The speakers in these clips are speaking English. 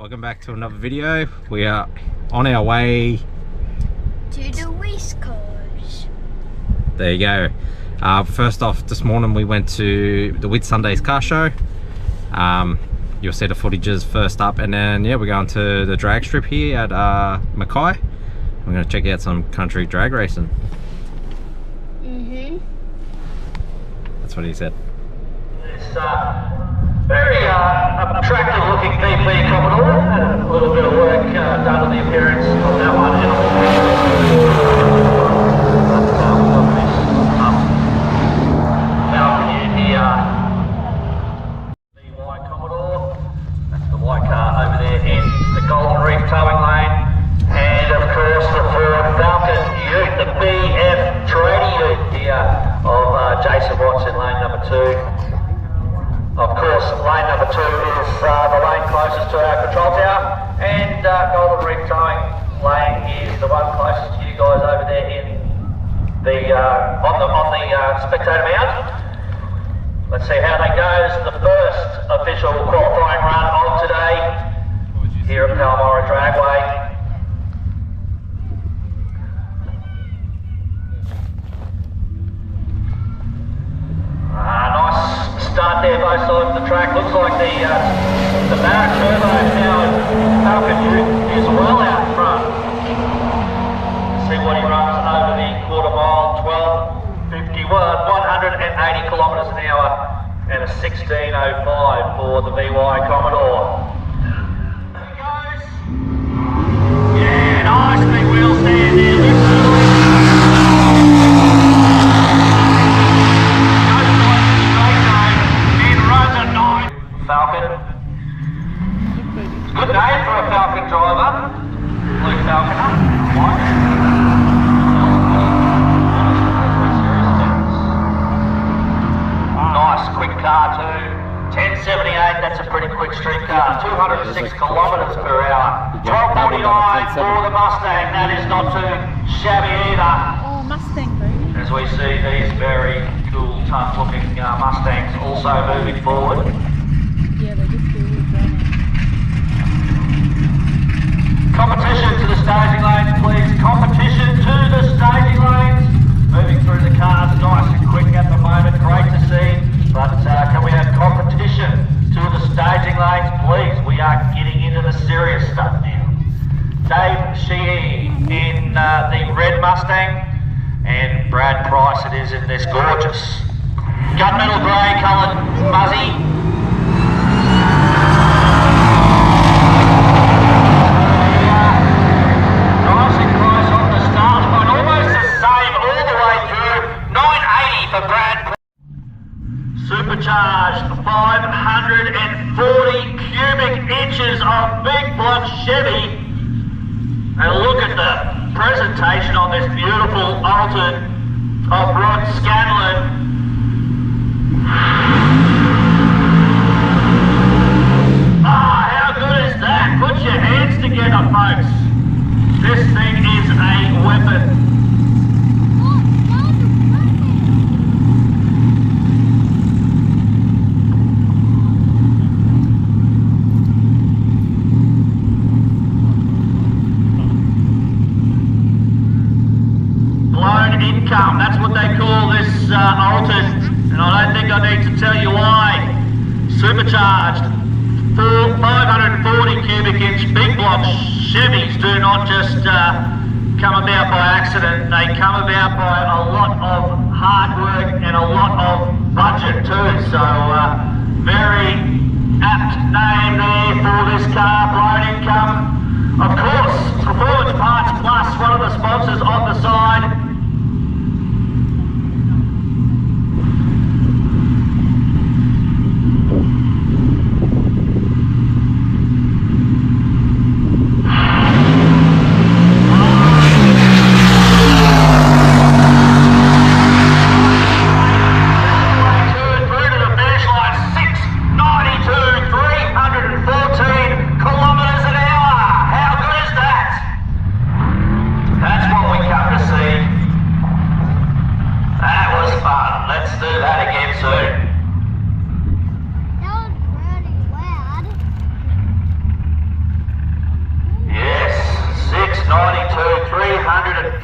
Welcome back to another video. We are on our way to the West Coast. There you go. First off, this morning we went to the Whitsundays car show. You'll see the footages first up, and then yeah, we're going to the drag strip here at Mackay. We're going to check out some country drag racing. That's what he said. It's very attractive looking PP Commodore. A little bit of work done on the appearance of that one. We've got this Falcon here. The white Commodore. That's the white car over there in the Golden Reef towing lane. And of course the Ford Falcon Ute, the BF Tradie Ute here of Jason Watts in lane number 2. Of course, lane number 2 is the lane closest to our control tower, and Golden Reef Towing lane is the one closest to you guys over there in the on the spectator mount. Let's see how that goes. The first official qualifying run of today here at Palmyra Dragway. Nice start there, both sides of the track. Looks like the Barrett Turbo powered Falcon Ute is well out front. See what he runs over the quarter mile, 12:51, 180 kilometres an hour, and a 16:05 for the VY Commodore. There he goes. Yeah, nice big wheel stand there. Falcon. Good day for a Falcon driver. Blue Falconer. Nice, quick car too. 1078, that's a pretty quick street car. 206 kilometres per hour. 1249 for the Mustang. That is not too shabby either. Oh, Mustang, baby. As we see these very cool, tough looking Mustangs also moving forward. Yeah, they just do with drama. Competition to the staging lanes, please. Competition to the staging lanes. Moving through the cars nice and quick at the moment. Great to see. But can we have competition to the staging lanes, please? We are getting into the serious stuff now. Dave Sheehy in the red Mustang, and Brad Price it is in this gorgeous gunmetal grey coloured Muzzy. Supercharged 540 cubic inches of big block Chevy. And look at the presentation on this beautiful Alton of Rod Scanlon. Ah, how good is that? Put your hands together, folks. This thing is a weapon. Income, that's what they call this Alton, and I don't think I need to tell you why. Supercharged 540 cubic inch big block Chevys do not just come about by accident, they come about by a lot of hard work and a lot of budget too, so very apt name there for this car, Blown Income. Of course, Performance Parts Plus, one of the sponsors on the side. Kilometres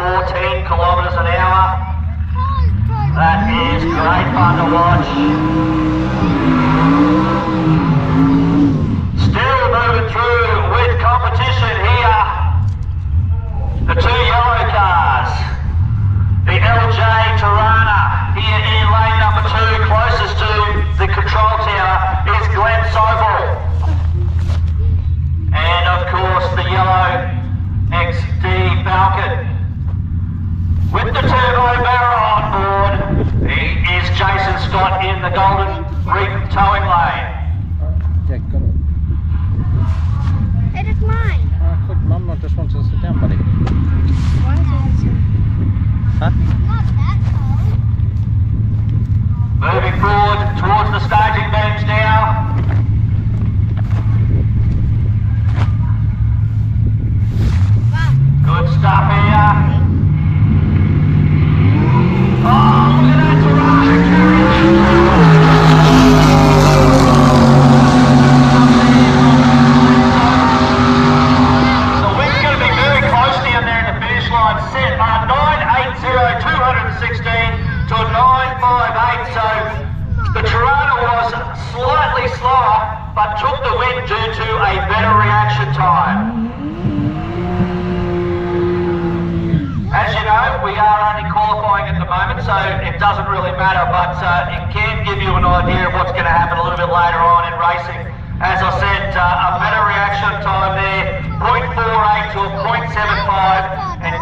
14 kilometres an hour. That is great fun to watch. Still moving through with competition here. The two yellow cars. The LJ Tirana here in lane number 2, closest to the control tower is Glenn Sobel. And of course the yellow XD Falcon. With the turbo barrel on board, he is Jason Scott in the Golden Reef towing lane. Yeah, got it. It is mine. Quick, Mum, I just want to sit down, buddy. Why is it? Huh? Not that cold. Moving forward towards the staging beams now. Wow. Good stuff here. Oh, look at that Tirana carry The wind's going to be very close down there in the finish line. Set 980, 216 to 958. So the Tirana was slightly slower, but took the wind due to a better reaction time. As you know, we are only qualifying at the moment, so it doesn't really matter, but it can give you an idea of what's going to happen a little bit later on in racing. As I said, a better reaction time there, 0.48 to a 0.75, and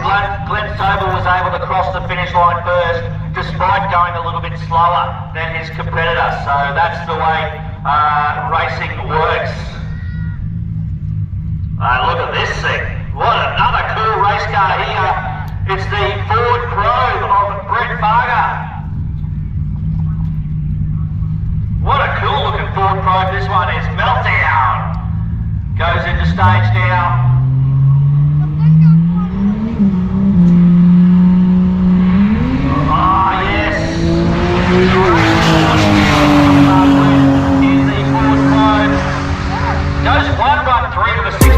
Glenn Sobel was able to cross the finish line first, despite going a little bit slower than his competitor. So that's the way racing works. Look at this thing. What another cool race car here. It's the Ford Probe of Brett Barger. What a cool looking Ford Probe. This one is Meltdown. Goes into stage now. Ah, yes. In the Ford Probe. Goes 113 to the 60.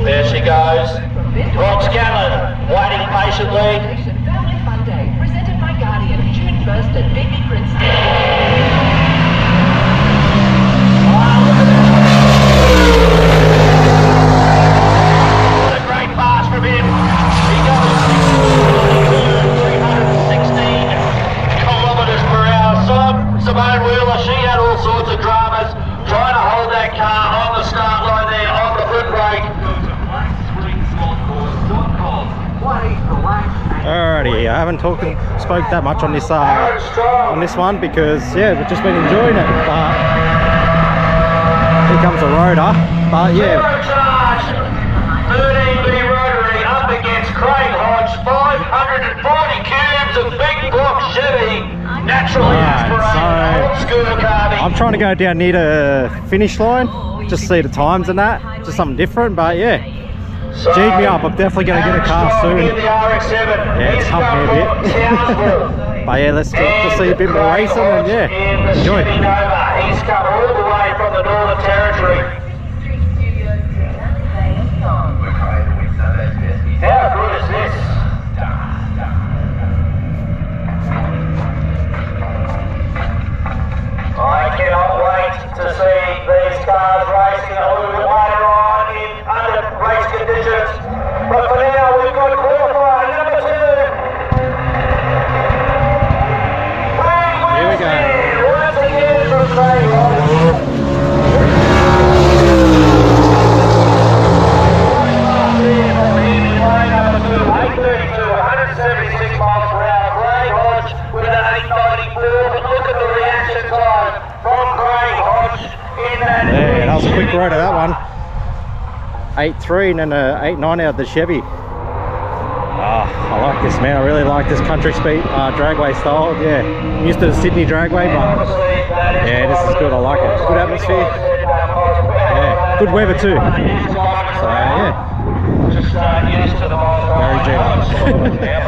There she goes. Rod Scanlon waiting patiently. Family Fun Day, presented by Guardian, June 1st at Baby Princeton. A great pass from him. He goes 316 kilometres per hour. Simone Wheeler, she had all sorts of dramas trying to hold that car on the start line there on the foot brake. Alrighty, I haven't spoke that much on this one because yeah, we've just been enjoying it. But here comes a rotor. But yeah. Zero charge, 13B rotary up against Craig Hodge, 540 cubes of big block Chevy. I'm trying to go down near the finish line, just see the times and that, just something different. But yeah, G'd me up. I'm definitely going to get a car soon. Yeah, it's humped me a bit. But yeah, let's just see a bit more racing and yeah, enjoy. He's come all the way from the Northern Territory. How good is this? I cannot wait to see these cars racing a little bit later on in under race conditions. But for now, we've got qualifier number 2. Here we go. Once again from Craig. Yeah, that was a quick ride of that one. 8.3 and then a 8.9 out of the Chevy. I like this, man. I really like this country speed dragway style. Yeah, I'm used to the Sydney dragway, but yeah, this is good. I like it. Good atmosphere. Yeah, good weather too. So yeah, very G.